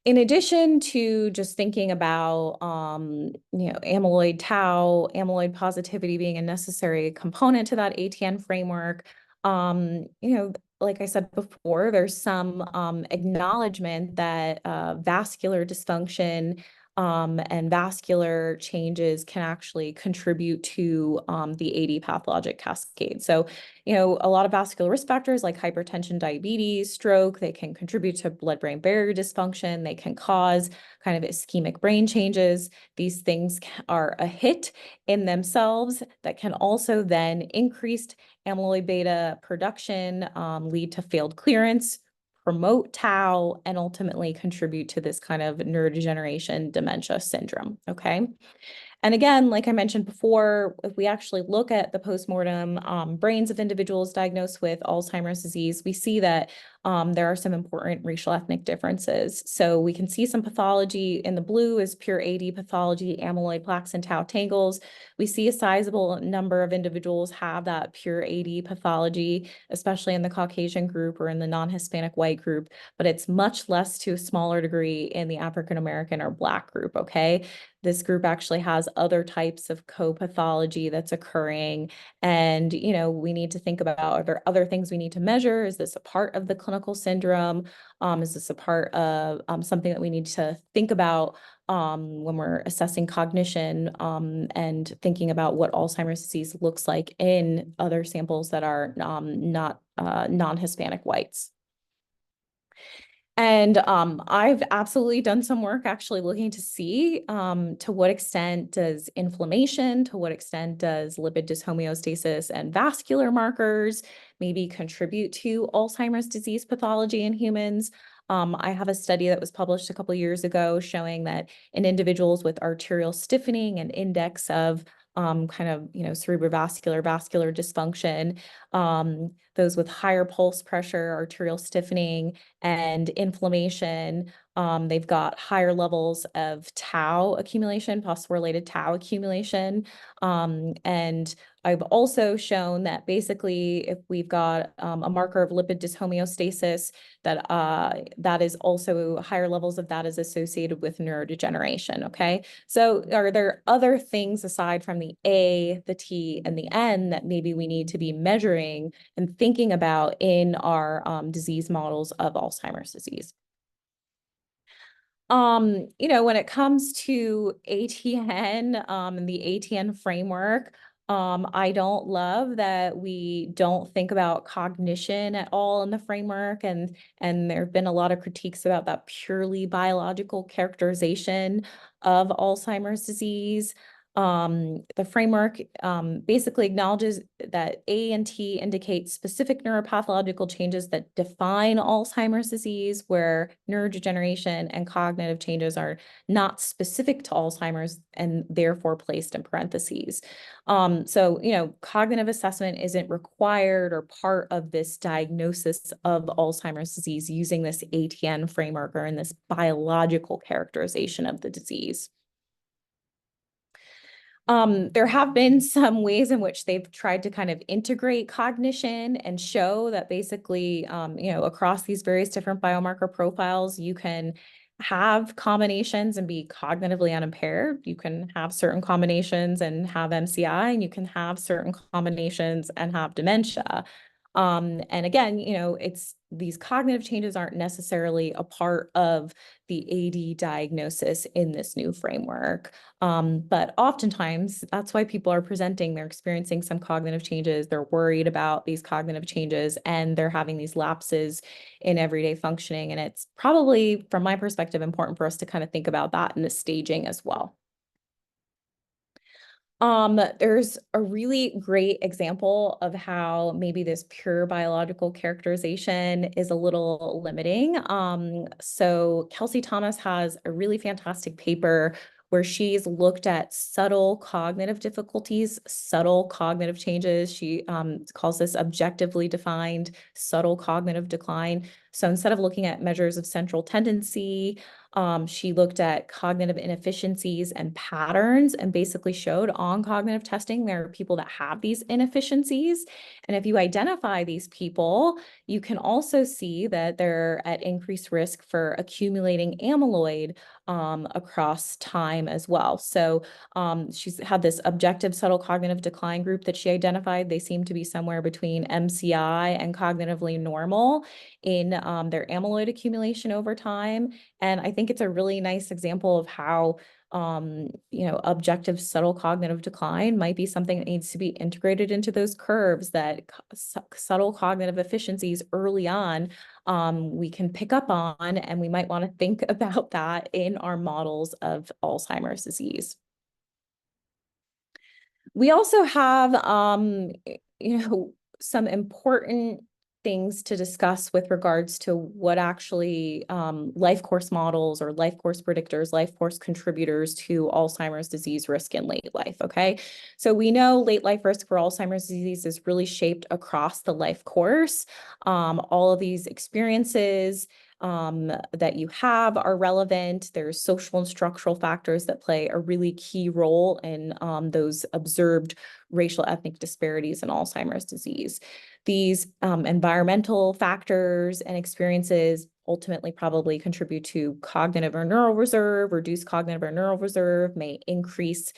In addition to just thinking about, amyloid tau, amyloid positivity being a necessary component to that ATN framework, like I said before, there's some acknowledgement that vascular dysfunction and vascular changes can actually contribute to the AD pathologic cascade. So, a lot of vascular risk factors like hypertension, diabetes, stroke, they can contribute to blood-brain barrier dysfunction. They can cause kind of ischemic brain changes. These things are a hit in themselves that can also then increase amyloid beta production, lead to failed clearance, promote tau, and ultimately contribute to this kind of neurodegeneration dementia syndrome, okay? And again, like I mentioned before, if we actually look at the postmortem brains of individuals diagnosed with Alzheimer's disease, we see that there are some important racial ethnic differences. So we can see some pathology. In the blue is pure AD pathology, amyloid plaques and tau tangles. We see a sizable number of individuals have that pure AD pathology, especially in the Caucasian group or in the non-Hispanic white group, but it's much less to a smaller degree in the African American or Black group, okay? This group actually has other types of co-pathology that's occurring. And, we need to think about, are there other things we need to measure? Is this a part of the clinical syndrome? Is this a part of something that we need to think about when we're assessing cognition and thinking about what Alzheimer's disease looks like in other samples that are not non-Hispanic whites? And I've absolutely done some work actually looking to see to what extent does inflammation, to what extent does lipid dyshomeostasis and vascular markers maybe contribute to Alzheimer's disease pathology in humans. I have a study that was published a couple of years ago showing that in individuals with arterial stiffening and index of cerebrovascular vascular dysfunction, those with higher pulse pressure, arterial stiffening, and inflammation, they've got higher levels of tau accumulation, phosphorylated tau accumulation. And I've also shown that basically if we've got a marker of lipid dyshomeostasis, that is also higher levels of that is associated with neurodegeneration, okay? So are there other things aside from the A, the T, and the N that maybe we need to be measuring and thinking about in our disease models of Alzheimer's disease? When it comes to ATN and the ATN framework, I don't love that we don't think about cognition at all in the framework, and there have been a lot of critiques about that purely biological characterization of Alzheimer's disease. The framework basically acknowledges that A and T indicate specific neuropathological changes that define Alzheimer's disease, where neurodegeneration and cognitive changes are not specific to Alzheimer's and therefore placed in parentheses. So, cognitive assessment isn't required or part of this diagnosis of Alzheimer's disease using this ATN framework or in this biological characterization of the disease. There have been some ways in which they've tried to kind of integrate cognition and show that basically, across these various different biomarker profiles, you can have combinations and be cognitively unimpaired. You can have certain combinations and have MCI, and you can have certain combinations and have dementia. And again, it's these cognitive changes aren't necessarily a part of the AD diagnosis in this new framework. But oftentimes that's why people are presenting, they're experiencing some cognitive changes, they're worried about these cognitive changes, and they're having these lapses in everyday functioning. And it's probably, from my perspective, important for us to kind of think about that in the staging as well. There's a really great example of how maybe this pure biological characterization is a little limiting. So Kelsey Thomas has a really fantastic paper where she's looked at subtle cognitive difficulties, subtle cognitive changes. She calls this objectively defined subtle cognitive decline. So instead of looking at measures of central tendency, she looked at cognitive inefficiencies and patterns and basically showed on cognitive testing there are people that have these inefficiencies. And if you identify these people, you can also see that they're at increased risk for accumulating amyloid across time as well. So she's had this objective subtle cognitive decline group that she identified. They seem to be somewhere between MCI and cognitively normal in their amyloid accumulation over time. And I think it's a really nice example of how, objective subtle cognitive decline might be something that needs to be integrated into those curves, that subtle cognitive efficiencies early on, we can pick up on, and we might want to think about that in our models of Alzheimer's disease. We also have, some important things to discuss with regards to what actually life course models or life course predictors, life course contributors to Alzheimer's disease risk in late life, okay? So we know late life risk for Alzheimer's disease is really shaped across the life course. All of these experiences that you have are relevant. There's social and structural factors that play a really key role in those observed racial ethnic disparities in Alzheimer's disease. These environmental factors and experiences ultimately probably contribute to cognitive or neural reserve, reduced cognitive or neural reserve, may increase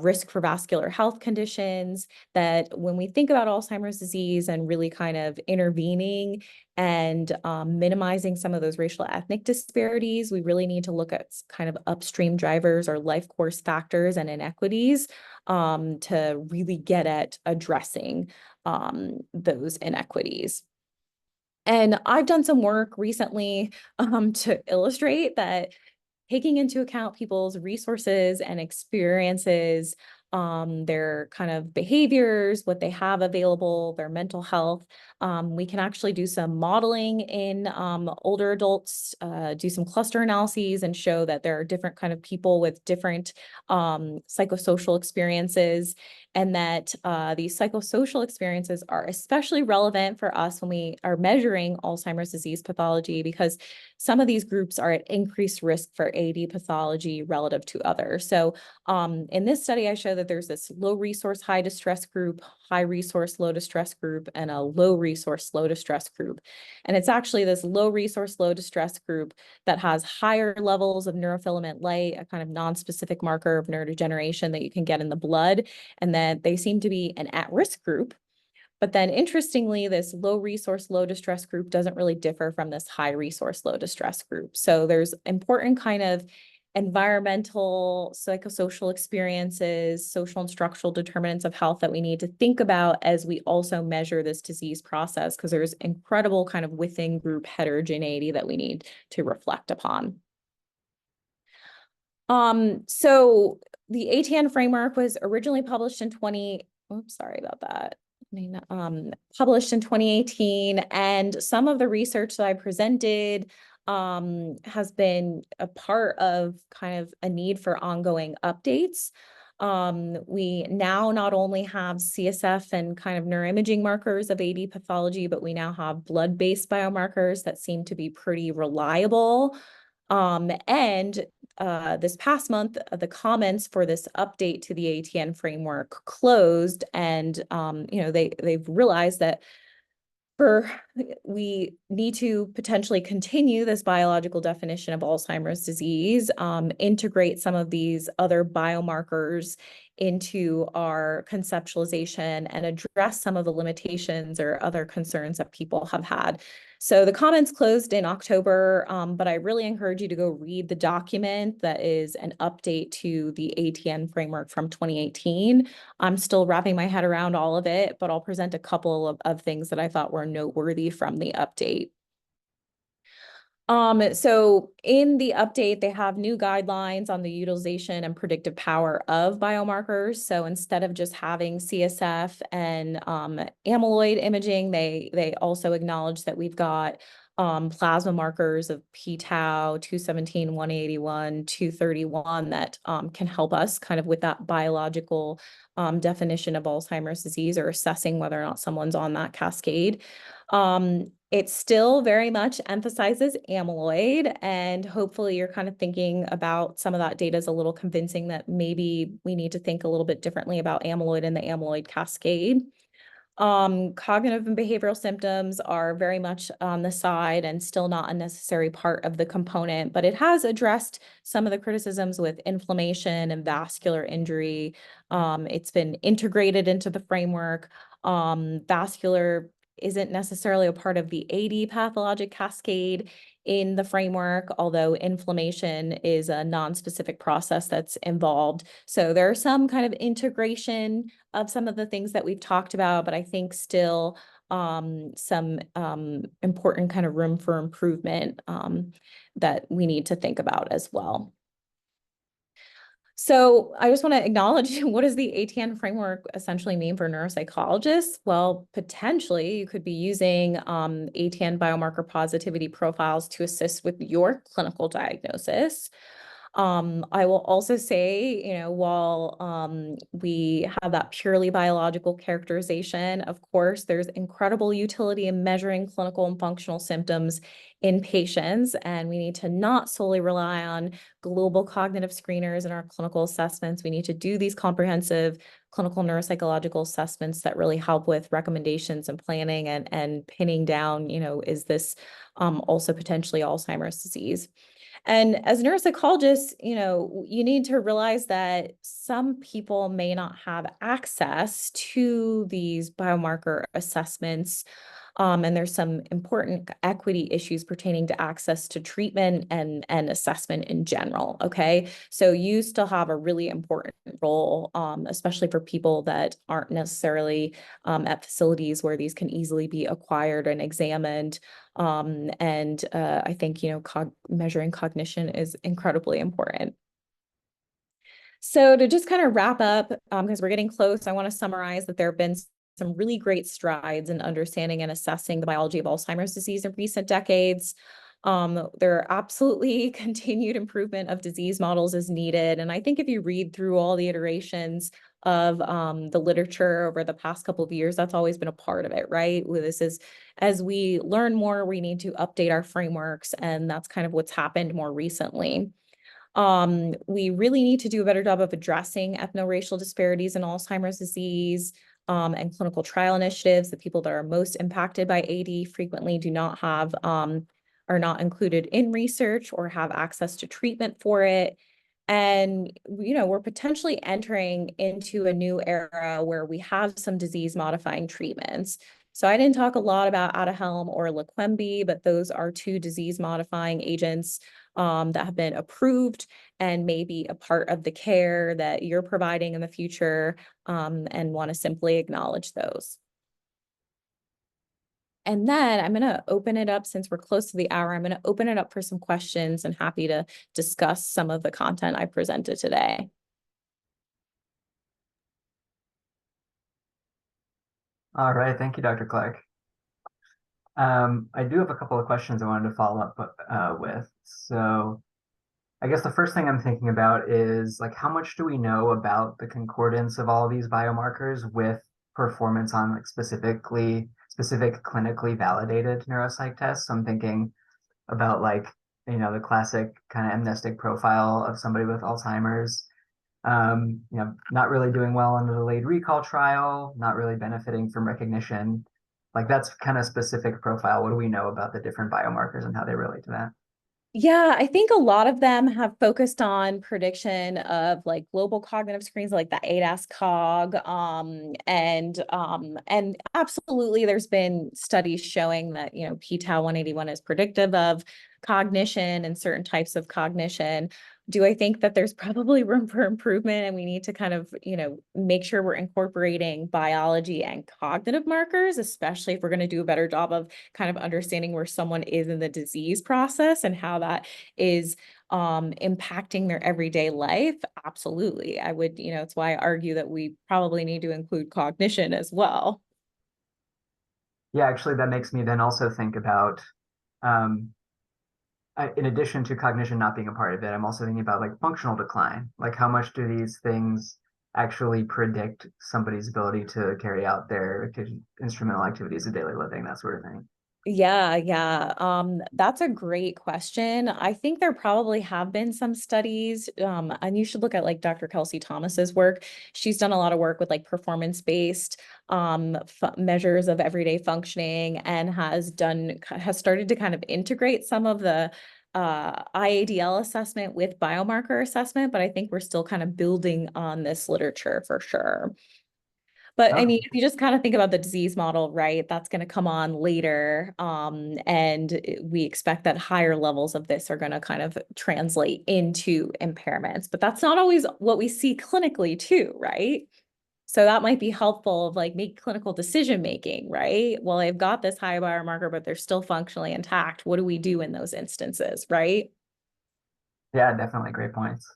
risk for vascular health conditions. That when we think about Alzheimer's disease and really kind of intervening and minimizing some of those racial ethnic disparities, we really need to look at kind of upstream drivers or life course factors and inequities to really get at addressing those inequities. And I've done some work recently to illustrate that taking into account people's resources and experiences, their kind of behaviors, what they have available, their mental health. We can actually do some modeling in older adults, do some cluster analyses and show that there are different kind of people with different psychosocial experiences, and that these psychosocial experiences are especially relevant for us when we are measuring Alzheimer's disease pathology, because some of these groups are at increased risk for AD pathology relative to others. So in this study, I show that there's this low resource, high distress group, high resource, low distress group, and a low resource, low distress group. And it's actually this low resource, low distress group that has higher levels of neurofilament light, a kind of non-specific marker of neurodegeneration that you can get in the blood, and that they seem to be an at-risk group. But then interestingly, this low resource, low distress group doesn't really differ from this high resource, low distress group. So there's important kind of environmental, psychosocial experiences, social and structural determinants of health that we need to think about as we also measure this disease process, because there's incredible kind of within group heterogeneity that we need to reflect upon. So the ATN framework was originally published in published in 2018, and some of the research that I presented has been a part of kind of a need for ongoing updates. We now not only have CSF and kind of neuroimaging markers of AD pathology, but we now have blood-based biomarkers that seem to be pretty reliable. And this past month, the comments for this update to the ATN framework closed, and they've realized that we need to potentially continue this biological definition of Alzheimer's disease, integrate some of these other biomarkers into our conceptualization, and address some of the limitations or other concerns that people have had. So the comments closed in October, but I really encourage you to go read the document that is an update to the ATN framework from 2018. I'm still wrapping my head around all of it, but I'll present a couple of things that I thought were noteworthy from the update. So in the update, they have new guidelines on the utilization and predictive power of biomarkers. So instead of just having CSF and amyloid imaging, they also acknowledge that we've got plasma markers of p-tau, 217, 181, 231 that can help us kind of with that biological definition of Alzheimer's disease, or assessing whether or not someone's on that cascade. It still very much emphasizes amyloid, and hopefully you're kind of thinking about some of that data is a little convincing that maybe we need to think a little bit differently about amyloid and the amyloid cascade. Cognitive and behavioral symptoms are very much on the side and still not a necessary part of the component, but it has addressed some of the criticisms with inflammation and vascular injury. It's been integrated into the framework. Vascular isn't necessarily a part of the AD pathologic cascade in the framework, although inflammation is a non-specific process that's involved. So there are some kind of integration of some of the things that we've talked about, but I think still some important kind of room for improvement that we need to think about as well. So I just want to acknowledge, what does the ATN framework essentially mean for neuropsychologists? Well, potentially you could be using ATN biomarker positivity profiles to assist with your clinical diagnosis. I will also say, while we have that purely biological characterization, of course, there's incredible utility in measuring clinical and functional symptoms in patients, and we need to not solely rely on global cognitive screeners in our clinical assessments. We need to do these comprehensive clinical neuropsychological assessments that really help with recommendations and planning and pinning down, is this also potentially Alzheimer's disease? And as neuropsychologists, you need to realize that some people may not have access to these biomarker assessments. And there's some important equity issues pertaining to access to treatment and assessment in general. Okay. So you still have a really important role, especially for people that aren't necessarily at facilities where these can easily be acquired and examined. I think, measuring cognition is incredibly important. So to just kind of wrap up, because we're getting close, I want to summarize that there have been some really great strides in understanding and assessing the biology of Alzheimer's disease in recent decades. There are absolutely continued improvement of disease models is needed. And I think if you read through all the iterations of the literature over the past couple of years, that's always been a part of it, right? This is, as we learn more, we need to update our frameworks, and that's kind of what's happened more recently. We really need to do a better job of addressing ethno-racial disparities in Alzheimer's disease, and clinical trial initiatives. The people that are most impacted by AD frequently do not have, are not included in research or have access to treatment for it. And, we're potentially entering into a new era where we have some disease modifying treatments. So I didn't talk a lot about Aduhelm or Leqembi, but those are two disease modifying agents that have been approved and may be a part of the care that you're providing in the future, and want to simply acknowledge those. And then I'm going to open it up, since we're close to the hour, I'm going to open it up for some questions, and happy to discuss some of the content I presented today. All right, thank you, Dr. Clark. I do have a couple of questions I wanted to follow up with. So I guess the first thing I'm thinking about is, like, how much do we know about the concordance of all of these biomarkers with performance on specific clinically validated neuropsych tests? So I'm thinking about, like, the classic kind of amnestic profile of somebody with Alzheimer's, not really doing well on the delayed recall trial, not really benefiting from recognition. Like, that's kind of specific profile. What do we know about the different biomarkers and how they relate to that? Yeah, I think a lot of them have focused on prediction of like global cognitive screens, like the ADAS-Cog, and absolutely, there's been studies showing that p-tau 181 is predictive of cognition and certain types of cognition. Do I think that there's probably room for improvement, and we need to kind of make sure we're incorporating biology and cognitive markers, especially if we're going to do a better job of kind of understanding where someone is in the disease process and how that is impacting their everyday life? Absolutely. I would, it's why I argue that we probably need to include cognition as well. Yeah, actually, that makes me then also think about, in addition to cognition not being a part of it, I'm also thinking about, like, functional decline. Like, how much do these things actually predict somebody's ability to carry out their instrumental activities of daily living, that sort of thing? Yeah. That's a great question. I think there probably have been some studies, and you should look at like Dr. Kelsey Thomas's work. She's done a lot of work with like performance-based measures of everyday functioning, and has started to kind of integrate some of the IADL assessment with biomarker assessment, but I think we're still kind of building on this literature for sure. But I Oh, mean, if you just kind of think about the disease model, right, that's going to come on later. And we expect that higher levels of this are going to kind of translate into impairments. But that's not always what we see clinically too, right? So that might be helpful of like make clinical decision making, right? Well, I've got this high biomarker, but they're still functionally intact. What do we do in those instances, right? yeah, definitely great points.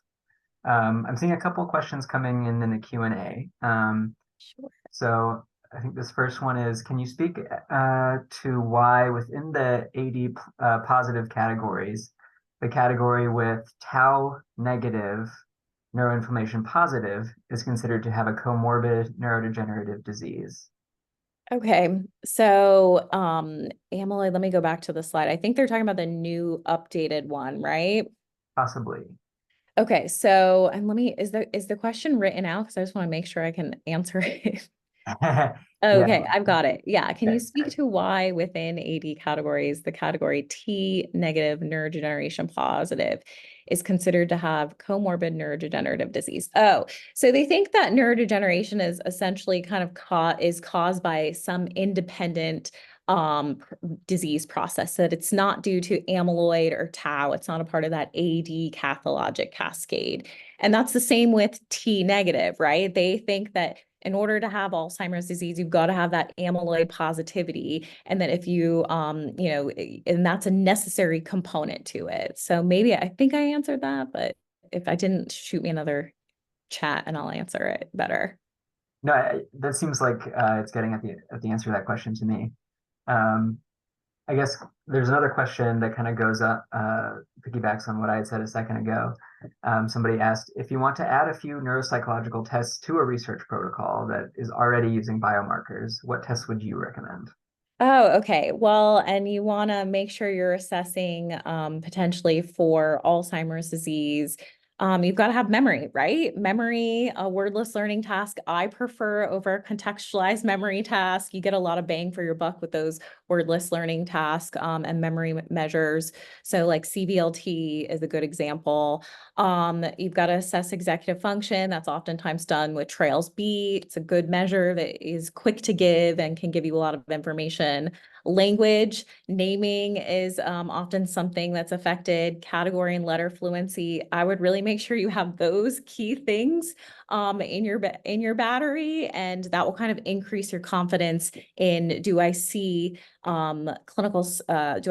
I'm seeing a couple questions coming in the Q&A. Sure. So I think this first one is, can you speak to why within the AD positive categories, the category with tau negative neuroinflammation positive is considered to have a comorbid neurodegenerative disease? Okay, so amyloid, let me go back to the slide. I think they're talking about the new updated one, right? Possibly. Okay, so and is the question written out? Because I just want to make sure I can answer it. Yeah. Okay, I've got it. Yeah. Can you Okay, speak great. to why within AD categories, the category T negative neurodegeneration positive is considered to have comorbid neurodegenerative disease? Oh, so they think that neurodegeneration is essentially kind of caused by some independent disease process, that it's not due to amyloid or tau. It's not a part of that AD pathologic cascade. And that's the same with T negative, right? They think that in order to have Alzheimer's disease, you've got to have that amyloid positivity. And that if you, and that's a necessary component to it. So maybe I think I answered that, but if I didn't, shoot me another chat and I'll answer it better. No, that seems like it's getting at the answer to that question to me. Um, I guess there's another question that kind of goes up, piggybacks on what I had said a second ago. Somebody asked, if you want to add a few neuropsychological tests to a research protocol that is already using biomarkers, what tests would you recommend? Oh, okay. Well, and you want to make sure you're assessing potentially for Alzheimer's disease. You've got to have memory, right? Memory, a wordless learning task, I prefer over contextualized memory task. You get a lot of bang for your buck with those wordless learning task and memory measures. So like CBLT is a good example. You've got to assess executive function. That's oftentimes done with Trails B. It's a good measure that is quick to give and can give you a lot of information. Language, naming is often something that's affected. Category and letter fluency. I would really make sure you have those key things in your battery, and that will kind of increase your confidence in do I see do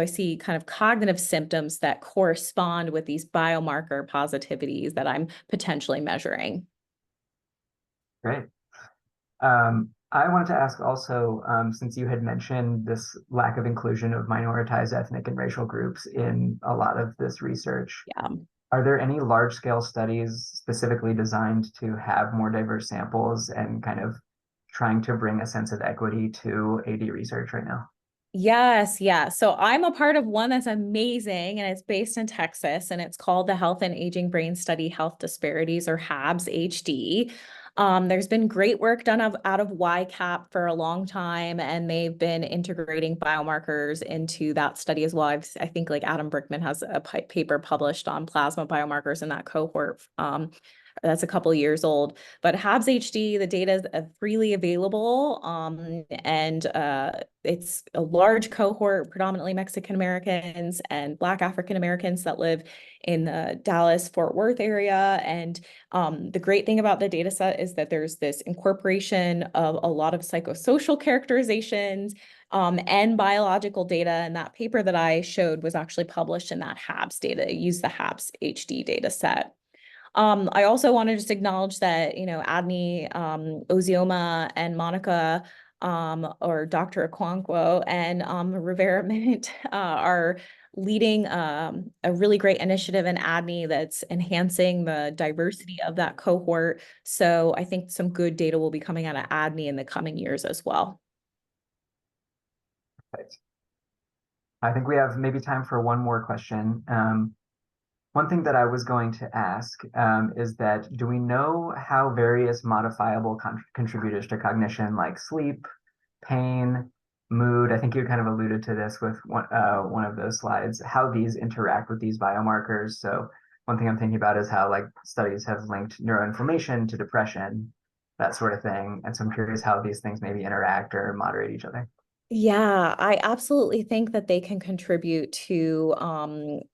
I see kind of cognitive symptoms that correspond with these biomarker positivities that I'm potentially measuring? Great. I wanted to ask also, since you had mentioned this lack of inclusion of minoritized ethnic and racial groups in a lot of this research, Yeah. are there any large scale studies specifically designed to have more diverse samples and kind of trying to bring a sense of equity to AD research right now? Yes, yeah. So I'm a part of one that's amazing, and it's based in Texas, and it's called the Health and Aging Brain Study Health Disparities, or HABS HD. There's been great work done out of YCAP for a long time, and they've been integrating biomarkers into that study as well. I think like Adam Brickman has a paper published on plasma biomarkers in that cohort. That's a couple years old, but HABS HD, the data is freely available, and it's a large cohort, predominantly Mexican Americans and Black African Americans that live in the Dallas-Fort Worth area. And the great thing about the data set is that there's this incorporation of a lot of psychosocial characterizations and biological data. And that paper that I showed was actually published in that HABS data. It used the HABS HD data set. I also want to just acknowledge that, Adney, Ozioma, and Monica, or Dr. Okonkwo, and Rivera Mint are leading a really great initiative in ADNI that's enhancing the diversity of that cohort. So I think some good data will be coming out of ADNI in the coming years as well. Right. I think we have maybe time for one more question. One thing that I was going to ask is that do we know how various modifiable contributors to cognition, like sleep, pain, mood, I think you kind of alluded to this with one of those slides, how these interact with these biomarkers? So one thing I'm thinking about is how like studies have linked neuroinflammation to depression, that sort of thing. And so I'm curious how these things maybe interact or moderate each other. Yeah, I absolutely think that they can contribute to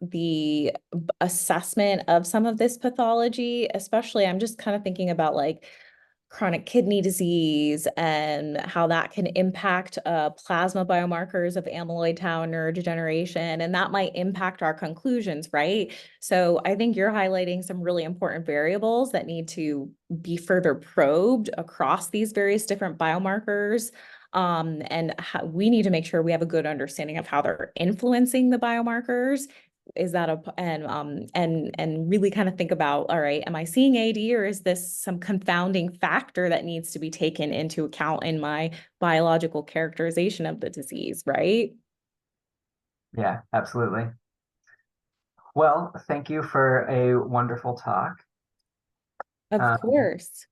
the assessment of some of this pathology, especially I'm just kind of thinking about like chronic kidney disease and how that can impact plasma biomarkers of amyloid tau and neurodegeneration, and that might impact our conclusions, right? So I think you're highlighting some really important variables that need to be further probed across these various different biomarkers. And how we need to make sure we have a good understanding of how they're influencing the biomarkers. Is that a and really kind of think about, all right, am I seeing AD, or is this some confounding factor that needs to be taken into account in my biological characterization of the disease, right? Yeah, absolutely. Well, thank you for a wonderful talk. Of Um, course.